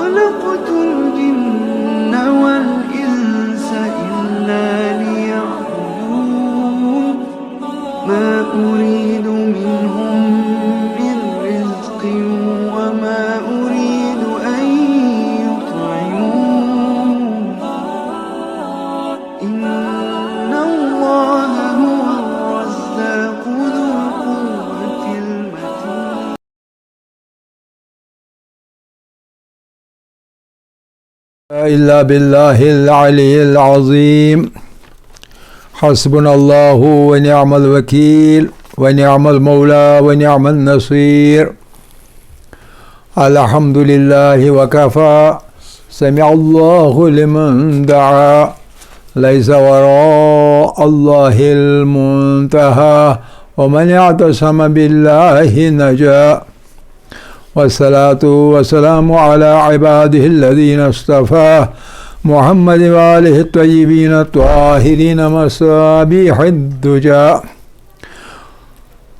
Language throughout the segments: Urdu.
خلقت الجن والإنس إلا ليعبدون ما أريد منهم من رزق وما أريد أن يطعمون إن الله هو الرزاق ذو القوة المتين. إلا بالله العلي العظيم حسبنا الله ونعم الوكيل ونعم المولى ونعم النصير الحمد لله وكفى سمع الله لمن دعا ليس وراء الله المنتهى ومن اعتصم بالله نجا والصلاة والسلام على عباده الذين اصطفى محمد وآله الطيبين الطاهرين مصابيح الدجى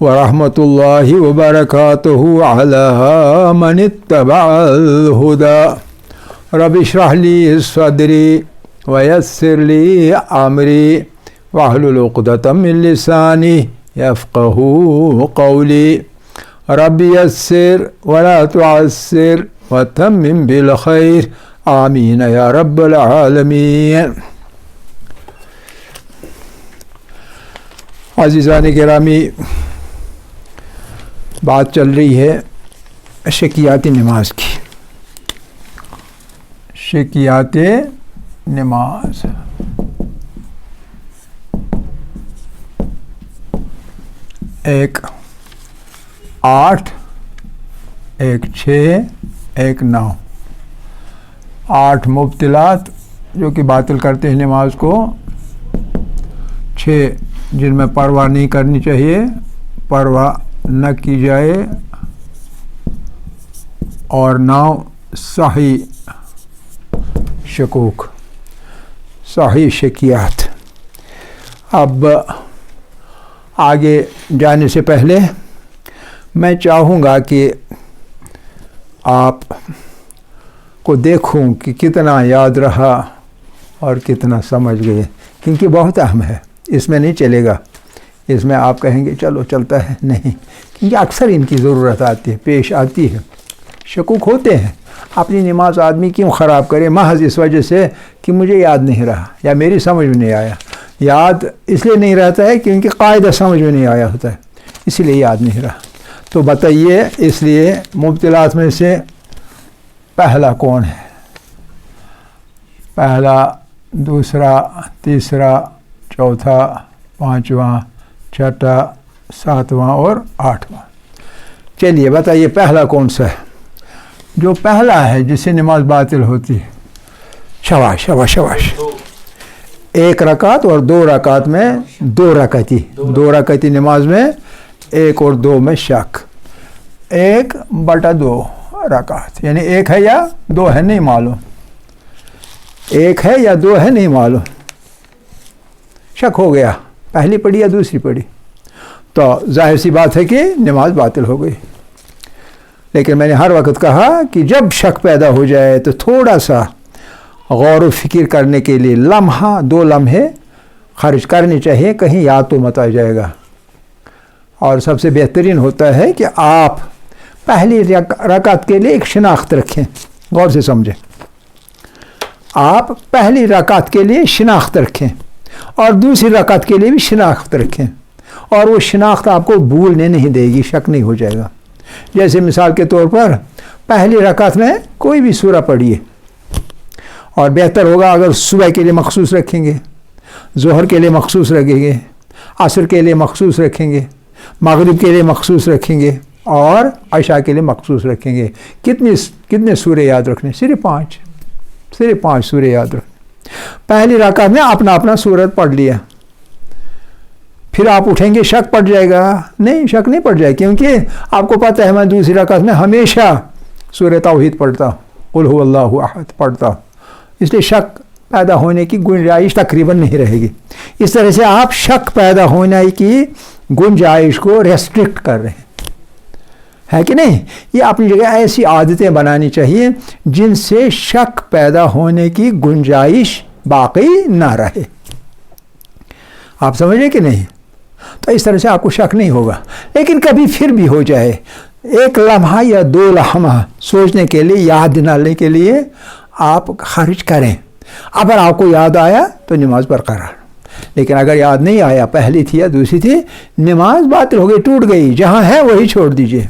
ورحمة الله وبركاته على من اتبع الهدى رب اشرح لي صدري ويسر لي أمري واحلل عقدة من لساني يفقه قولي رب يسر ولا تعسر وتمم بالخير آمین یا رب العالمین. عزیزان گرامی، بات چل رہی ہے شکیات نماز کی. شکیات نماز ایک 8 ایک 6 ایک 9 8 مبطلات جو کہ باطل کرتے ہیں نماز کو، 6 جن میں پرواہ نہیں کرنی چاہیے، پرواہ نہ کی جائے، اور 9 صحیح شکوک، صحیح شکیات. اب آگے جانے سے پہلے میں چاہوں گا کہ آپ کو دیکھوں کہ کتنا یاد رہا اور کتنا سمجھ گئے، کیونکہ بہت اہم ہے. اس میں نہیں چلے گا، اس میں آپ کہیں گے چلو چلتا ہے، نہیں، کیونکہ اکثر ان کی ضرورت آتی ہے، پیش آتی ہے. شکوک ہوتے ہیں. اپنی نماز آدمی کیوں خراب کرے؟ محض اس وجہ سے کہ مجھے یاد نہیں رہا یا میری سمجھ میں نہیں آیا. یاد اس لیے نہیں رہتا ہے کیونکہ قاعدہ سمجھ میں نہیں آیا ہوتا ہے، اسی لیے یاد نہیں رہا. تو بتائیے، اس لیے مبطلات میں سے پہلا کون ہے؟ پہلا، دوسرا، تیسرا، چوتھا، پانچواں، چھٹا، ساتواں اور آٹھواں. چلیے بتائیے پہلا کون سا ہے؟ جو پہلا ہے جس سے نماز باطل ہوتی ہے. شاباش شاباش شاباش. 1 رکعت اور 2 رکعت میں 2 رکعتی نماز میں 1 اور 2 میں شک. 1/2 رکعت، یعنی 1 ہے یا 2 ہے نہیں معلوم، 1 ہے یا 2 ہے نہیں معلوم، شک ہو گیا، پہلی پڑھی یا دوسری پڑھی، تو ظاہر سی بات ہے کہ نماز باطل ہو گئی. لیکن میں نے ہر وقت کہا کہ جب شک پیدا ہو جائے تو تھوڑا سا غور و فکر کرنے کے لیے لمحہ 2 لمحے خرچ کرنے چاہیے، کہیں یاد تو مت آ جائے گا. اور سب سے بہترین ہوتا ہے کہ آپ پہلی رکعت کے لیے ایک شناخت رکھیں. غور سے سمجھیں، آپ پہلی رکعت کے لیے شناخت رکھیں اور دوسری رکعت کے لیے بھی شناخت رکھیں، اور وہ شناخت آپ کو بھولنے نہیں دے گی، شک نہیں ہو جائے گا. جیسے مثال کے طور پر پہلی رکعت میں کوئی بھی سورہ پڑھیے، اور بہتر ہوگا اگر صبح کے لیے مخصوص رکھیں گے، ظہر کے لیے مخصوص رکھیں گے، عصر کے لیے مخصوص رکھیں گے، مغرب کے لیے مخصوص رکھیں گے، اور عشاء کے لیے مخصوص رکھیں گے. کتنے سورے یاد رکھنے؟ صرف 5 سورے یاد رکھنے. پہلی رکعت میں اپنا سورت پڑھ لیا، پھر آپ اٹھیں گے شک پڑ جائے گا؟ نہیں، شک نہیں پڑ جائے، کیونکہ آپ کو پتہ ہے میں دوسری رکعت میں ہمیشہ سورہ توحید پڑھتا ہوں، قل هو اللہ احد پڑھتا ہوں، اس لیے شک پیدا ہونے کی گنجائش تقریباً نہیں رہے گی. اس طرح سے آپ شک پیدا ہونے کی گنجائش کو ریسٹرکٹ کر رہے ہیں. ہے کہ نہیں؟ یہ اپنی جگہ ایسی عادتیں بنانی چاہیے جن سے شک پیدا ہونے کی گنجائش باقی نہ رہے. آپ سمجھے کہ نہیں؟ تو اس طرح سے آپ کو شک نہیں ہوگا. لیکن کبھی پھر بھی ہو جائے، ایک لمحہ یا 2 لمحہ سوچنے کے لیے، یاد دلانے کے لیے آپ خرچ کریں. اگر آپ کو یاد آیا تو نماز برقرار، لیکن اگر یاد نہیں آیا، پہلی تھی یا دوسری تھی، نماز باطل ہو گئی، ٹوٹ گئی. جہاں ہے وہی چھوڑ دیجئے،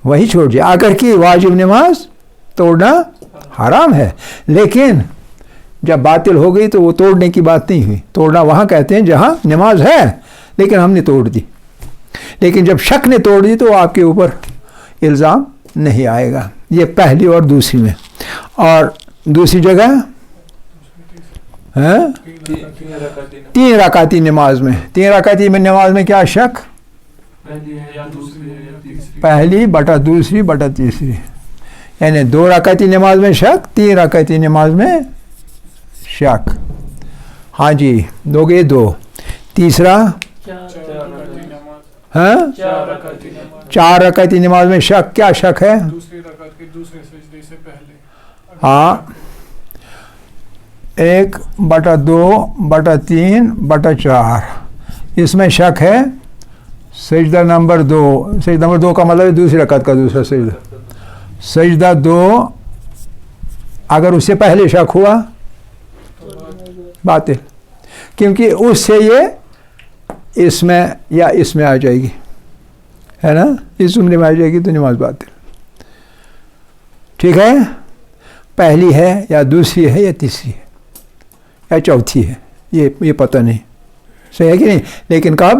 وہی چھوڑ دیجئے. اگر کی واجب نماز توڑنا حرام ہے، لیکن جب باطل ہو گئی تو وہ توڑنے کی بات نہیں ہوئی. توڑنا وہاں کہتے ہیں جہاں نماز ہے لیکن ہم نے توڑ دی. لیکن جب شک نے توڑ دی تو آپ کے اوپر الزام نہیں آئے گا. یہ پہلی اور دوسری میں. اور دوسری جگہ 3 رکعتی نماز میں. 3 رکعتی میں نماز میں کیا شک؟ پہلی بٹا دوسری بٹا تیسری، یعنی 2 رکعتی نماز میں شک، 3 رکعتی نماز میں شک. ہاں جی، 2 گئے 2. تیسرا 4 رکعتی نماز میں شک. کیا شک ہے؟ ہاں، 1/2/3/4 اس میں شک ہے. سجدہ نمبر 2، سجدہ نمبر 2 کا مطلب ہے دوسری رکعت کا دوسرا سجدہ. سجدہ 2 اگر اس سے پہلے شک ہوا باطل، کیونکہ اس سے یہ اس میں یا اس میں آ جائے گی، ہے نا، اس جملے میں آ جائے گی تو نماز باطل. ٹھیک ہے؟ پہلی ہے یا دوسری ہے یا تیسری ہے یا چوتھی ہے، یہ پتہ نہیں. صحیح ہے کہ نہیں؟ لیکن کب؟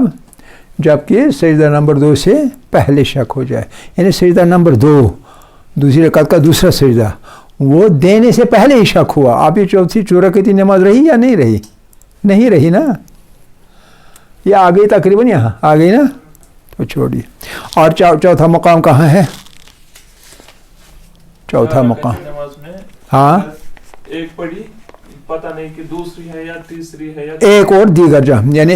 جبکہ سجدہ نمبر 2 سے پہلے شک ہو جائے. یعنی سجدہ نمبر 2 دوسری رکعت کا دوسرا سجدہ، وہ دینے سے پہلے ہی شک ہوا. آپ یہ چوتھی 4 رکعتی نماز رہی یا نہیں رہی؟ نہیں رہی نا، یہ آ گئی تقریباً، یہاں آ گئی نا، تو چھوڑیے. اور چوتھا مقام کہاں ہے؟ چوتھا مقام ہاں، ایک پڑھی پتہ نہیں کہ دوسری ہے یا تیسری ہے یا ایک اور دیگر جہاں، یعنی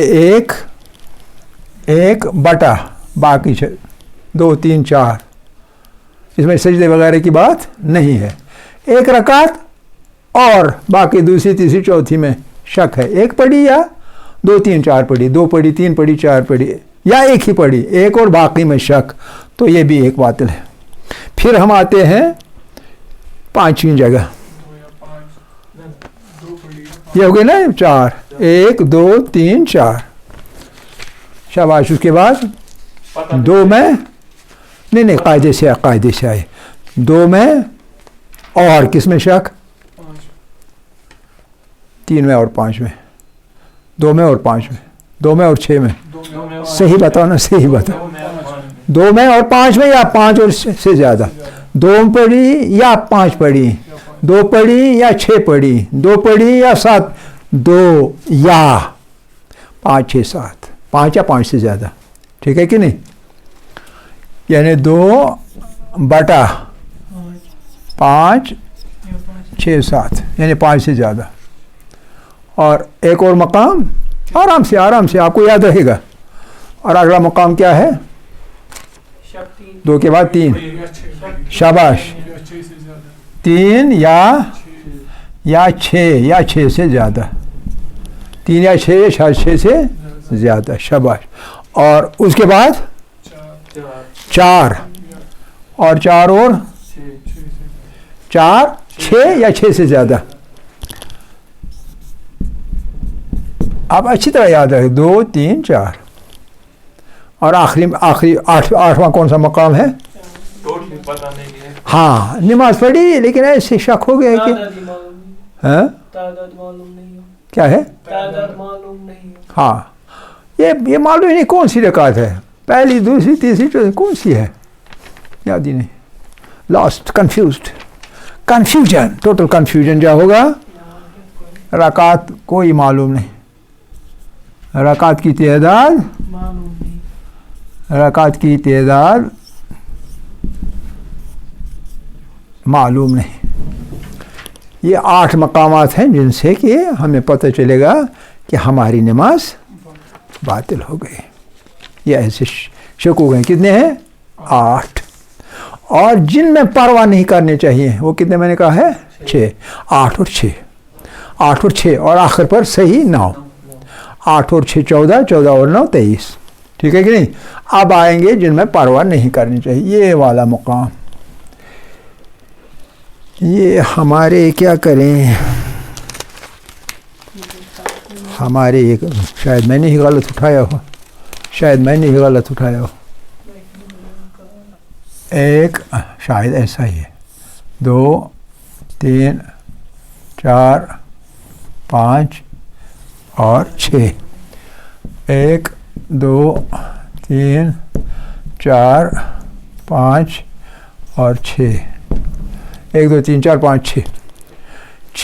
ایک بٹا باقی 2 3 4، اس میں سجدے وغیرہ کی بات نہیں ہے. 1 رکعت اور باقی دوسری تیسری چوتھی میں شک ہے. 1 پڑھی یا 2 3 4 پڑھی، 2 پڑھی 3 پڑھی 4 پڑھی، یا 1 ہی پڑھی، 1 اور باقی میں شک، تو یہ بھی ایک باطل ہے. پھر ہم آتے ہیں 5ویں جگہ. یہ ہو گئی نا 4، 1 2 3 4. شاباش. اس کے بعد 2 میں نہیں قاعدے سے آئے. 2 میں اور کس میں شک؟ 3 میں اور 5 میں. 2 میں اور 5 میں. 2 میں اور 6 میں. صحیح بتاؤ نا، صحیح بتاؤ. 2 میں اور 5 میں یا 5 اور سے زیادہ؟ 2 پڑھی یا 5 پڑھی؟ 2 پڑھی یا 6 پڑھی؟ 2 پڑھی یا 7؟ 2 یا 5 6 7، 5 یا 5 سے زیادہ. ٹھیک ہے کہ نہیں؟ یعنی 2/5 6 7، یعنی 5 سے زیادہ. اور ایک اور مقام آرام سے آپ کو یاد رہے گا. اور اگلا مقام کیا ہے؟ 2 کے بعد 3. شاباش. 3 یا 6 سے زیادہ. 3 یا 6 یا 6 سے زیادہ. شاباش. اور اس کے بعد 4 اور 4 اور 4 6 یا 6 سے زیادہ. آپ اچھی طرح یاد رکھیں. 2 3 4. اور آخری 8واں کون سا مقام ہے؟ ہاں، نماز پڑھی لیکن ایسے شک ہو گیا کہ کیا ہے؟ ہاں، یہ معلوم نہیں کون سی رکعت ہے، پہلی دوسری تیسری چوتھی کون سی ہے، یاد ہی نہیں. لاسٹ کنفیوژن، ٹوٹل کنفیوژن جو ہوگا. رکعت کوئی معلوم نہیں، رکعت کی تعداد معلوم نہیں. یہ 8 مقامات ہیں جن سے کہ ہمیں پتہ چلے گا کہ ہماری نماز باطل ہو گئی. یہ ایسے شک ہو گئے. کتنے ہیں؟ 8. اور جن میں پرواہ نہیں کرنے چاہیے وہ کتنے میں نے کہا ہے 6. 8 اور 6 8 اور 6 اور آخر پر صحیح 9. 8 اور 6 14 14 اور 9 23. ٹھیک ہے کہ نہیں. اب آئیں گے جن میں پرواہ نہیں کرنی چاہیے. یہ والا مقام یہ ہمارے کیا کریں ہمارے شاید میں نے ہی غلط اٹھایا ہو ایک شاید ایسا ہی ہے 2 3 4 5 اور 6. 1 2 3 4 5 اور 6. 1 2 3 4 5 6.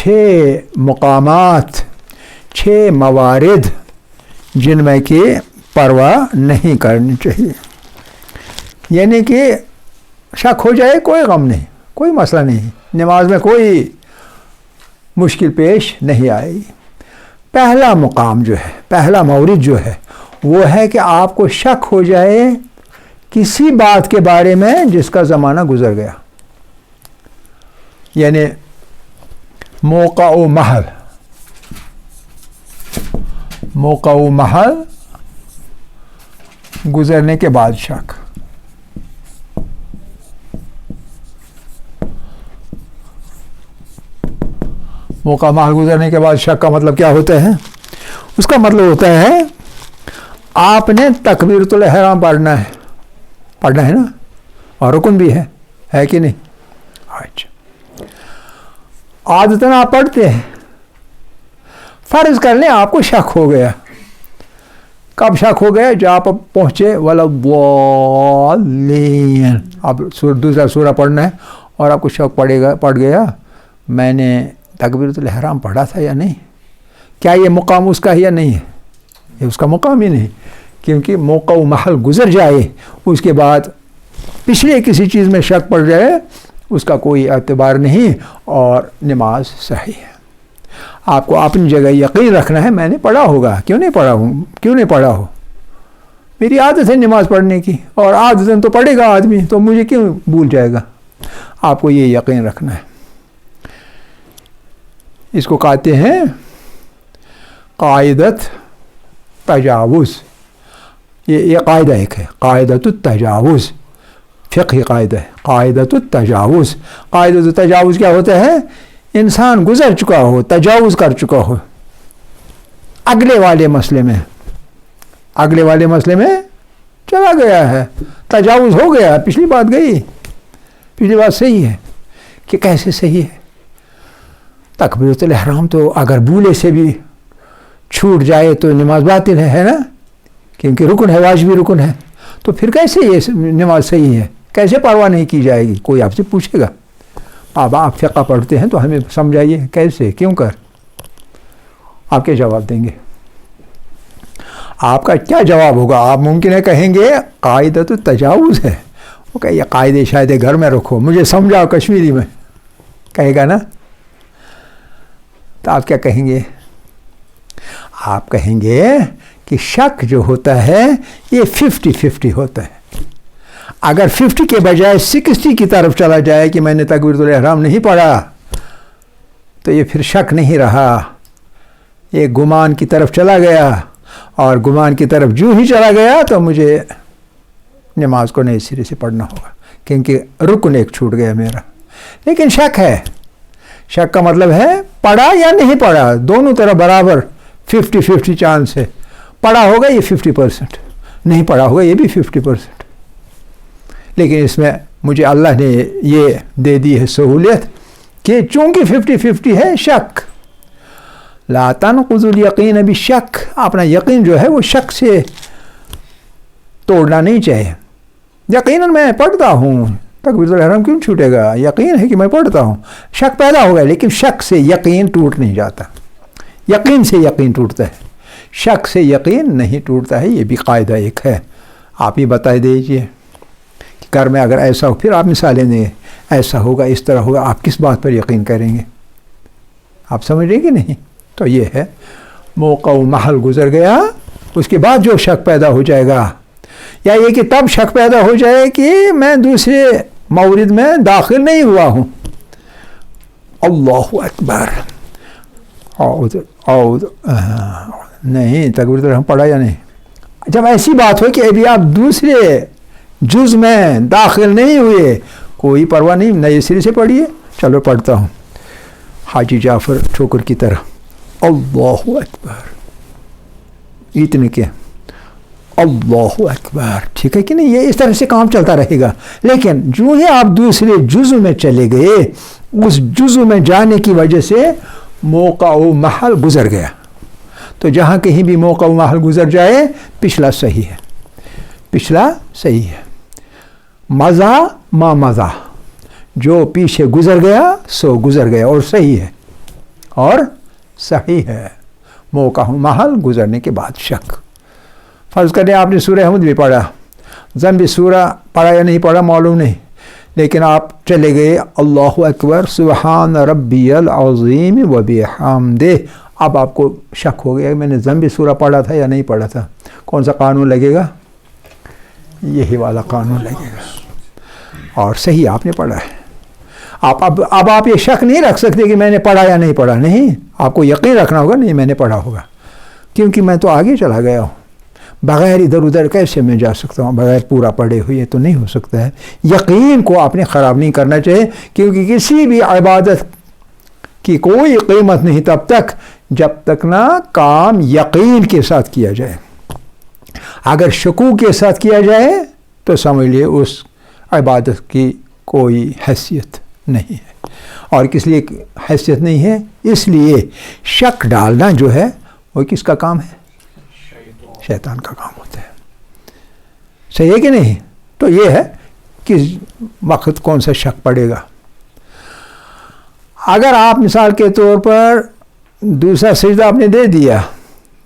6 مقامات 6 موارد جن میں کہ پرواہ نہیں کرنی چاہیے. یعنی کہ شک ہو جائے کوئی غم نہیں, کوئی مسئلہ نہیں, نماز میں کوئی مشکل پیش نہیں آئے گی. پہلا مقام جو ہے, پہلا مورد جو ہے وہ ہے کہ آپ کو شک ہو جائے کسی بات کے بارے میں جس کا زمانہ گزر گیا. یعنی موقع و محل گزرنے کے بعد شک. موقع محل گزرنے کے بعد شک کا مطلب کیا ہوتا ہے؟ اس کا مطلب ہوتا ہے آپ نے تکبیرۃ الاحرام پڑھنا ہے نا, اور رکن بھی ہے کہ نہیں؟ اچھا, عادتاً آپ پڑھتے ہیں. فرض کر لیں آپ کو شک ہو گیا. کب شک ہو گیا؟ جب آپ پہنچے ولا الضالین, اب دوسرا سورہ پڑھنا ہے اور آپ کو شک پڑ گیا میں نے تکبیرۃ الاحرام پڑھا تھا یا نہیں. کیا یہ مقام اس کا ہے یا نہیں ہے؟ یہ اس کا مقام ہی نہیں, کیونکہ موقع و محل گزر جائے اس کے بعد پچھلے کسی چیز میں شک پڑ جائے اس کا کوئی اعتبار نہیں اور نماز صحیح ہے. آپ کو اپنی جگہ یقین رکھنا ہے میں نے پڑھا ہوگا, کیوں نہیں پڑھا ہو, میری عادت ہے نماز پڑھنے کی اور عادتاً تو پڑھے گا آدمی, تو مجھے کیوں بھول جائے گا. آپ کو یہ یقین رکھنا ہے. اس کو کہتے ہیں قاعدت تجاوز. یہ قاعدہ ایک ہے, قاعدۃ التجاوز, فقہی قاعدہ ہے قاعدۃ التجاوز. قاعدۃ التجاوز کیا ہوتا ہے؟ انسان گزر چکا ہو, تجاوز کر چکا ہو اگلے والے مسئلے میں چلا گیا ہے, تجاوز ہو گیا, پچھلی بات گئی, پچھلی بات صحیح ہے. کہ کیسے صحیح ہے؟ تکبیرۃ الاحرام تو اگر بھولے سے بھی چھوٹ جائے تو نماز باطل ہے نا, کیونکہ رکن ہے, واجبی رکن ہے. تو پھر کیسے یہ نماز صحیح ہے؟ کیسے پرواہ نہیں کی جائے گی؟ کوئی آپ سے پوچھے گا. اب آپ فقہ پڑھتے ہیں تو ہمیں سمجھائیے کیسے, کیوں کر. آپ کیا جواب دیں گے؟ آپ کا کیا جواب ہوگا؟ آپ ممکن ہے کہیں گے قاعدۃ التجاوز ہے, وہ کہ یہ قاعدے شاید گھر میں رکھو, مجھے سمجھاؤ کشمیری میں, کہے گا نا. تو آپ کیا کہیں گے؟ آپ کہیں گے کہ شک جو ہوتا ہے یہ 50-50 ہوتا ہے. اگر 50 کے بجائے 60 کی طرف چلا جائے کہ میں نے تکبیرۃ الاحرام نہیں پڑھا تو یہ پھر شک نہیں رہا, یہ گمان کی طرف چلا گیا, اور گمان کی طرف جو ہی چلا گیا تو مجھے نماز کو نئے سرے سے پڑھنا ہوگا, کیونکہ رکن ایک چھوٹ گیا میرا. لیکن شک ہے, شک کا مطلب ہے پڑھا یا نہیں پڑھا, دونوں طرف برابر 50-50 چانس ہے. پڑھا ہوگا یہ 50%, نہیں پڑھا ہوگا یہ بھی 50%. لیکن اس میں مجھے اللہ نے یہ دے دی ہے سہولیت کہ چونکہ 50-50 ہے شک, لا تنقضوا الیقین بالشک, اپنا یقین جو ہے وہ شک سے توڑنا نہیں چاہیے. یقیناً میں پڑھتا ہوں, تکبیرۃ الاحرام کیوں چھوٹے گا؟ یقین ہے کہ میں پڑھتا ہوں. شک پیدا ہوگا لیکن شک سے یقین ٹوٹ نہیں جاتا, یقین سے یقین ٹوٹتا ہے, شک سے یقین نہیں ٹوٹتا ہے. یہ بھی قاعدہ ایک ہے. آپ ہی بتا دیجئے کہ گھر میں اگر ایسا ہو, پھر آپ مثالیں دیں, ایسا ہوگا اس طرح ہوگا, آپ کس بات پر یقین کریں گے؟ آپ سمجھ رہے کہ نہیں؟ تو یہ ہے موقع و محل گزر گیا, اس کے بعد جو شک پیدا ہو جائے گا یا یہ کہ تب شک پیدا ہو جائے کہ میں دوسرے مورد میں داخل نہیں ہوا ہوں. اللہ اکبر. نہیں تکبیر تو ہم پڑھا یا نہیں. جب ایسی بات ہو کہ ابھی آپ دوسرے جز میں داخل نہیں ہوئے، کوئی پرواہ نہیں، نئے سرے سے پڑھیے. چلو پڑھتا ہوں حاجی جعفر ٹھوکر کی طرح. اللہ اکبر. اتنے کیا اللہ اکبر. ٹھیک ہے کہ نہیں؟ یہ اس طرح سے کام چلتا رہے گا. لیکن جو ہی آپ دوسرے جزو میں چلے گئے، اس جزو میں جانے کی وجہ سے موقع و محل گزر گیا. تو جہاں کہیں بھی موقع و محل گزر جائے پچھلا صحیح ہے، پچھلا صحیح ہے. مزہ ما مزہ، جو پیچھے گزر گیا سو گزر گیا اور صحیح ہے، اور صحیح ہے. موقع و محل گزرنے کے بعد شک. فرض کریں آپ نے سورہ حمد بھی پڑھا، ضم سورہ پڑھا یا نہیں پڑھا معلوم نہیں، لیکن آپ چلے گئے اللہ اکبر سبحان ربی العظیم و بحمدہ. اب آپ کو شک ہو گیا کہ میں نے ضم سورہ پڑھا تھا یا نہیں پڑھا تھا. کون سا قانون لگے گا؟ یہی والا قانون لگے گا، اور صحیح آپ نے پڑھا ہے. اب آپ یہ شک نہیں رکھ سکتے کہ میں نے پڑھا یا نہیں پڑھا. نہیں، آپ کو یقین رکھنا ہوگا نہیں میں نے پڑھا ہوگا، کیونکہ میں تو آگے چلا گیا ہوں. بغیر ادھر ادھر کیسے میں جا سکتا ہوں؟ بغیر پورا پڑھے ہوئے تو نہیں ہو سکتا ہے. یقین کو آپ نے خراب نہیں کرنا چاہیے، کیونکہ کسی بھی عبادت کی کوئی قیمت نہیں تب تک جب تک نہ کام یقین کے ساتھ کیا جائے. اگر شکوک کے ساتھ کیا جائے تو سمجھ لیے اس عبادت کی کوئی حیثیت نہیں ہے. اور کس لیے حیثیت نہیں ہے؟ اس لیے شک ڈالنا جو ہے وہ کس کا کام ہے؟ شیطان کا کام ہوتا ہے. صحیح ہے کہ نہیں؟ تو یہ ہے کہ وقت کون سا شک پڑے گا. اگر آپ مثال کے طور پر دوسرا سجدہ آپ نے دے دیا،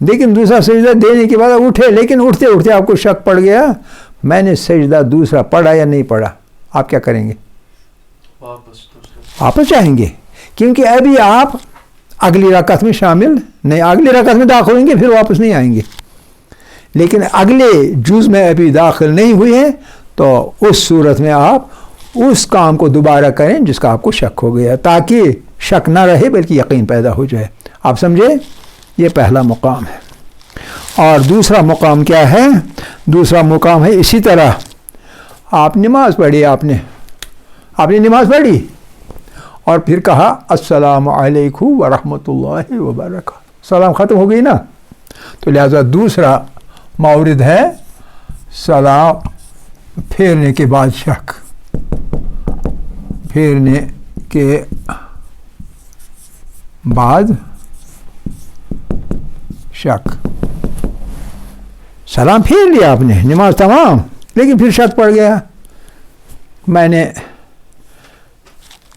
لیکن دوسرا سجدہ دینے کے بعد اٹھے، لیکن اٹھتے اٹھتے آپ کو شک پڑ گیا میں نے سجدہ دوسرا پڑھا یا نہیں پڑھا، آپ کیا کریں گے؟ واپس جائیں گے، کیونکہ ابھی آپ اگلی رکعت میں شامل نہیں، اگلی رکعت میں داخل ہوئیں گے پھر واپس نہیں آئیں گے. لیکن اگلے جز میں ابھی داخل نہیں ہوئے ہیں تو اس صورت میں آپ اس کام کو دوبارہ کریں جس کا آپ کو شک ہو گیا، تاکہ شک نہ رہے بلکہ یقین پیدا ہو جائے. آپ سمجھے؟ یہ پہلا مقام ہے. اور دوسرا مقام کیا ہے؟ دوسرا مقام ہے اسی طرح آپ نماز پڑھی، آپ نے نماز پڑھی اور پھر کہا السلام علیکم ورحمۃ اللہ وبرکاتہ. سلام ختم ہو گئی نا، تو لہذا دوسرا مورد ہے سلام پھیرنے کے بعد شک. پھیرنے کے بعد شک. سلام پھیر لیا آپ نے، نماز تمام، لیکن پھر شک پڑ گیا میں نے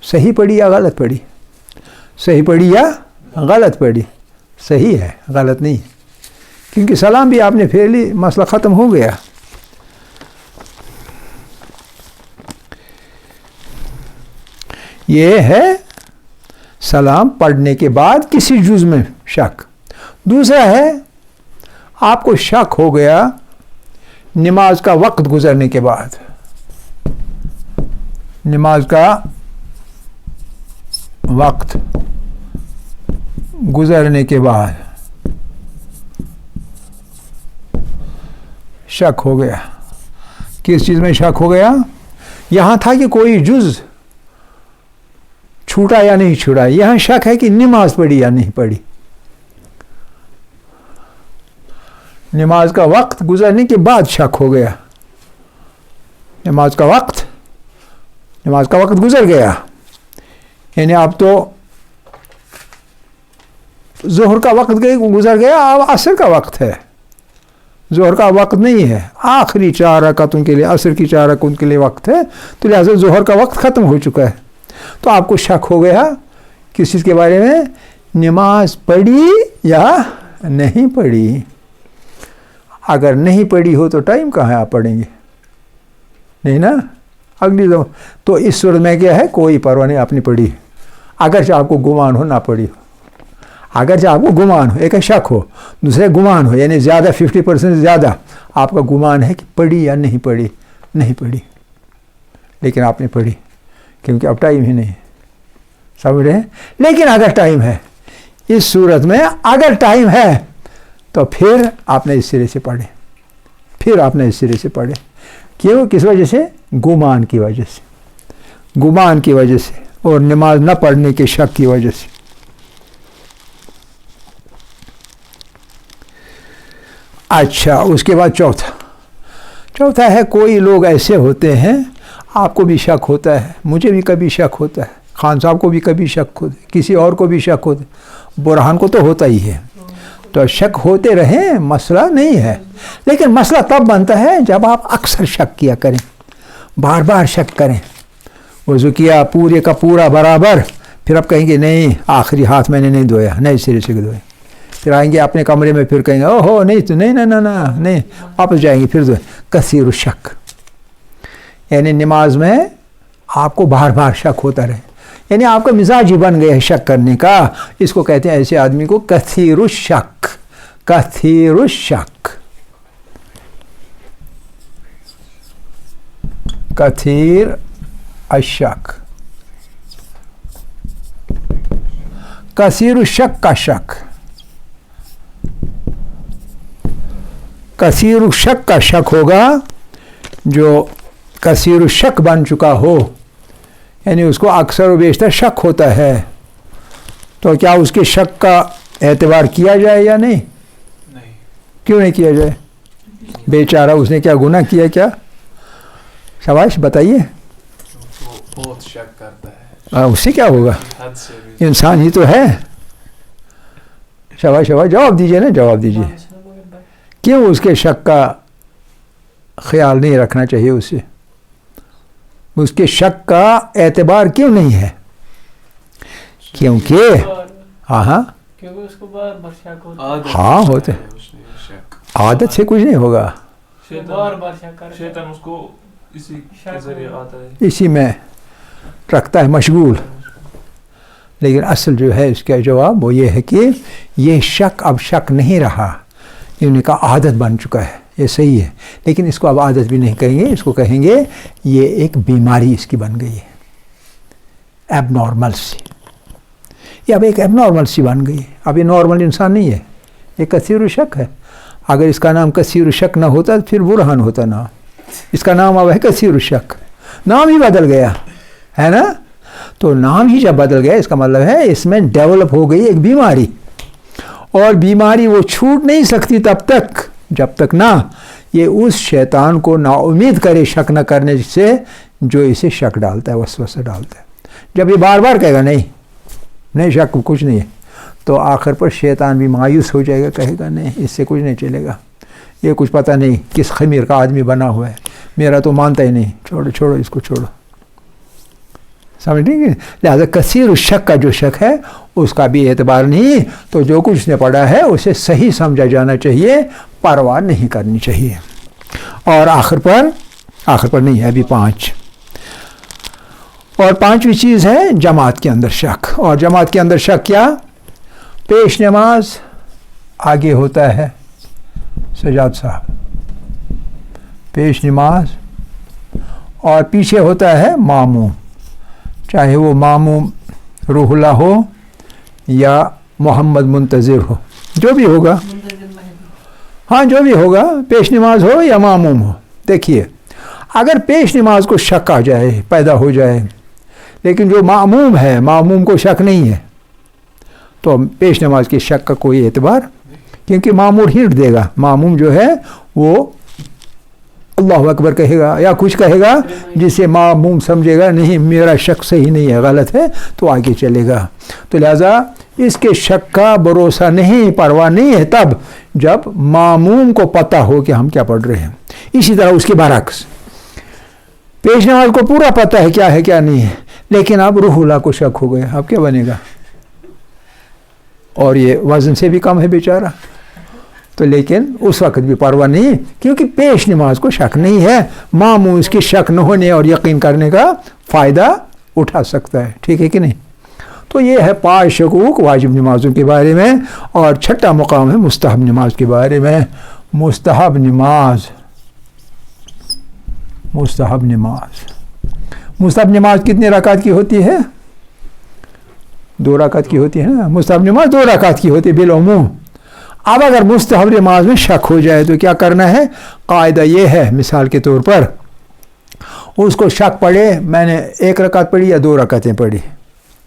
صحیح پڑھی یا غلط پڑھی، صحیح پڑھی یا غلط پڑھی. صحیح ہے، غلط نہیں، کیونکہ سلام بھی آپ نے پھیر لی، مسئلہ ختم ہو گیا. یہ ہے سلام پڑھنے کے بعد کسی جز میں شک. دوسرا ہے آپ کو شک ہو گیا نماز کا وقت گزرنے کے بعد. نماز کا وقت گزرنے کے بعد شک ہو گیا. کس چیز میں شک ہو گیا؟ یہاں تھا کہ کوئی جز چھوٹا یا نہیں چھوٹا، یہاں شک ہے کہ نماز پڑھی یا نہیں پڑھی. نماز کا وقت گزرنے کے بعد شک ہو گیا. نماز کا وقت گزر گیا، یعنی اب تو ظہر کا وقت گزر گیا، اب عصر کا وقت ہے. ظہر کا وقت نہیں ہے، آخری 4 رکعتوں کے لیے، عصر کی 4 رکعتوں کے لیے وقت ہے، تو لہٰذا ظہر کا وقت ختم ہو چکا ہے. تو آپ کو شک ہو گیا کس چیز کے بارے میں؟ نماز پڑھی یا نہیں پڑھی. اگر نہیں پڑھی ہو تو ٹائم کہاں ہے آپ پڑھیں گے؟ نہیں نا، اگلی دفعہ. تو اس صورت میں کیا ہے؟ کوئی پرواہ نہیں، آپ نے پڑھی، اگرچہ آپ کو گمان ہو نہ پڑھی ہو. اگرچہ آپ کو گمان ہو، ایک ہے شک ہو، دوسرے گمان ہو، یعنی زیادہ 50% زیادہ آپ کا گمان ہے کہ پڑھی یا نہیں پڑھی، نہیں پڑھی، لیکن آپ نے پڑھی کیونکہ اب ٹائم ہی نہیں، سمجھ رہے ہیں؟ لیکن اگر ٹائم ہے، اس صورت میں اگر ٹائم ہے تو پھر آپ نے اس سرے سے پڑھے، پھر آپ نے اس سرے سے پڑھے. کیوں؟ کس وجہ سے؟ گمان کی وجہ سے، گمان کی وجہ سے اور نماز نہ پڑھنے کے شک کی وجہ سے. اچھا، اس کے بعد چوتھا ہے کوئی لوگ ایسے ہوتے ہیں، آپ کو بھی شک ہوتا ہے، مجھے بھی کبھی شک ہوتا ہے، خان صاحب کو بھی کبھی شک ہوتا ہے، کسی اور کو بھی شک ہوتا ہے، برہان کو تو ہوتا ہی ہے. تو شک ہوتے رہیں، مسئلہ نہیں ہے، لیکن مسئلہ تب بنتا ہے جب آپ اکثر شک کیا کریں، بار بار شک کریں. وضو کیا پورے کا پورا برابر، پھر آپ کہیں گے نہیں آخری ہاتھ میں نے نہیں دھویا، نئے سرے سے دھوئے. پھر آئیں گے اپنے کمرے میں، پھر کہیں گے او ہو نہیں تو نہیں، واپس جائیں گے پھر دھوئے. کثیر الشک، یعنی نماز میں آپ کو بار بار شک ہوتا رہے، یعنی آپ کا مزاج ہی بن گیا ہے شک کرنے کا. اس کو کہتے ہیں ایسے آدمی کو کثیر الشک، کثیر الشک، کثیر الشک، کثیر الشک کا شک، کثیر الشک کا شک ہوگا جو کثیر الشک بن چکا ہو، یعنی اس کو اکثر و بیشتر شک ہوتا ہے. تو کیا اس کے شک کا اعتبار کیا جائے یا نہیں؟ کیوں نہیں کیا جائے؟ بیچارہ اس نے کیا گناہ کیا؟ کیا شاباش بتائیے. بہت شک کرتا ہے، اس سے کیا ہوگا؟ حد سے بھی. انسان ہی تو ہے. شاباش شاباش، جواب دیجئے نا، جواب دیجئے. کیوں اس کے شک کا خیال نہیں رکھنا چاہیے؟ اسے اس کے شک کا اعتبار کیوں نہیں ہے؟ کیونکہ ہاں ہوتے، عادت سے کچھ نہیں ہوگا. شیطان اس کو اسی کے ذریعے آتا ہے، اسی میں رکھتا ہے مشغول. لیکن اصل جو ہے اس کا جواب وہ یہ ہے کہ یہ شک اب شک نہیں رہا، ان کا عادت بن چکا ہے. یہ صحیح ہے، لیکن اس کو اب عادت بھی نہیں کہیں گے، اس کو کہیں گے یہ ایک بیماری اس کی بن گئی ہے، ایب نارمل سی. یہ اب ایک ایب نارمل سی بن گئی ہے. اب یہ نارمل انسان نہیں ہے، یہ کثیر الشک ہے. اگر اس کا نام کثیر الشک نہ ہوتا تو پھر برہان ہوتا نام. اس کا نام اب ہے کثیر الشک، نام ہی بدل گیا ہے نا. تو نام ہی جب بدل گیا، اس کا مطلب ہے اس میں ڈیولپ ہو گئی ایک بیماری، اور بیماری وہ چھوٹ نہیں سکتی تب تک جب تک نہ یہ اس شیطان کو نا امید کرے شک نہ کرنے سے جو اسے شک ڈالتا ہے، وسوسہ ڈالتا ہے. جب یہ بار بار کہے گا نہیں شک کچھ نہیں ہے، تو آخر پر شیطان بھی مایوس ہو جائے گا، کہے گا نہیں اس سے کچھ نہیں چلے گا، یہ کچھ پتہ نہیں کس خمیر کا آدمی بنا ہوا ہے، میرا تو مانتا ہی نہیں، چھوڑو اس کو چھوڑو. سمجھ نہیں گے؟ لہٰذا کثیر الشک کا جو شک ہے اس کا بھی اعتبار نہیں. تو جو کچھ نے پڑھا ہے اسے صحیح سمجھا جانا چاہیے، پرواہ نہیں کرنی چاہیے. اور آخر پر نہیں ہے ابھی 5، اور 5ویں چیز ہے جماعت کے اندر شک. اور جماعت کے اندر شک کیا؟ پیش نماز آگے ہوتا ہے سجاد صاحب، پیش نماز، اور پیچھے ہوتا ہے ماموم، چاہے وہ ماموم روح اللہ ہو یا محمد منتظر ہو، جو بھی ہوگا، ہاں جو بھی ہوگا، پیش نماز ہو یا ماموم ہو. دیکھیے اگر پیش نماز کو شک آ جائے، پیدا ہو جائے، لیکن جو ماموم ہے ماموم کو شک نہیں ہے، تو پیش نماز کے شک کا کوئی اعتبار، کیونکہ مامور ہنٹ دے گا. ماموم جو ہے وہ اللہ اکبر کہے گا یا کچھ کہے گا جسے ماموم سمجھے گا نہیں میرا شک صحیح نہیں ہے، غلط ہے، تو آگے چلے گا. تو لہذا اس کے شک کا بھروسہ نہیں، پرواہ نہیں ہے تب جب ماموم کو پتہ ہو کہ ہم کیا پڑھ رہے ہیں. اسی طرح اس کے برعکس پیش نماز کو پورا پتہ ہے کیا ہے کیا نہیں ہے، لیکن اب روح اللہ کو شک ہو گیا، اب کیا بنے گا؟ اور یہ وزن سے بھی کم ہے بیچارہ، تو لیکن اس وقت بھی پرواہ نہیں، کیونکہ پیش نماز کو شک نہیں ہے. ماموں اس کی شک نہ ہونے اور یقین کرنے کا فائدہ اٹھا سکتا ہے. ٹھیک ہے کہ نہیں؟ تو یہ ہے 5 شکوک واجب نمازوں کے بارے میں، اور 6واں مقام ہے مستحب نماز کے بارے میں. مستحب نماز، مستحب نماز، مستحب نماز کتنی رکعت کی ہوتی ہے؟ 2 رکعت کی ہوتی ہے نا، مستحب نماز 2 رکعت کی ہوتی ہے بالعموم۔ اب اگر مستحب نماز میں شک ہو جائے تو کیا کرنا ہے؟ قاعدہ یہ ہے، مثال کے طور پر اس کو شک پڑے میں نے 1 رکعت پڑھی یا 2 رکعتیں پڑھی،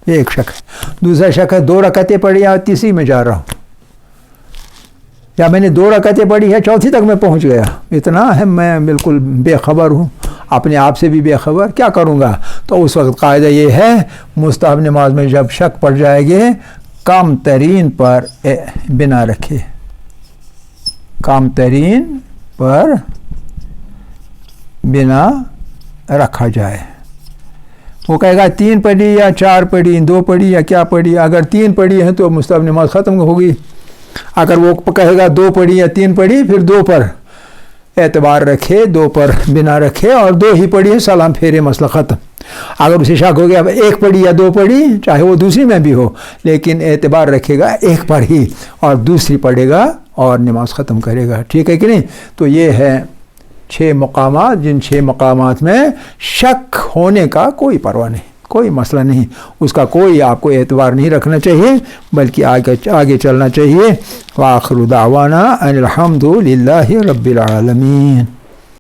یہ ایک شک ہے۔ دوسرا شک ہے 2 رکعتیں پڑھی یا تیسری میں جا رہا ہوں، یا میں نے 2 رکعتیں پڑھی ہے چوتھی تک میں پہنچ گیا، اتنا ہے میں بالکل بے خبر ہوں، اپنے آپ سے بھی بے خبر، کیا کروں گا؟ تو اس وقت قاعدہ یہ ہے مستحب نماز میں جب شک پڑ جائے گے کم ترین پر بنا رکھے، کم ترین پر بنا رکھا جائے۔ وہ کہے گا 3 پڑھی یا 4 پڑھی، 2 پڑھی یا کیا پڑھی؟ اگر 3 پڑھی ہے تو مستحب نماز ختم ہوگی، اگر وہ کہے گا 2 پڑھی یا 3 پڑھی پھر 2 پر اعتبار رکھے، 2 پر بنا رکھے اور 2 ہی پڑھی ہے، سلام پھیرے، مسئلہ ختم۔ اگر اسے شک ہو گیا 1 پڑھی یا 2 پڑھی، چاہے وہ دوسری میں بھی ہو، لیکن اعتبار رکھے گا 1 پر ہی اور دوسری پڑھے گا اور نماز ختم کرے گا، ٹھیک ہے کہ نہیں؟ تو یہ ہے 6 مقامات، جن 6 مقامات میں شک ہونے کا کوئی پرواہ نہیں، کوئی مسئلہ نہیں، اس کا کوئی آپ کو اعتبار نہیں رکھنا چاہیے، بلکہ آگے چلنا چاہیے۔ وآخر دعوانا ان الحمد للہ رب العالمین۔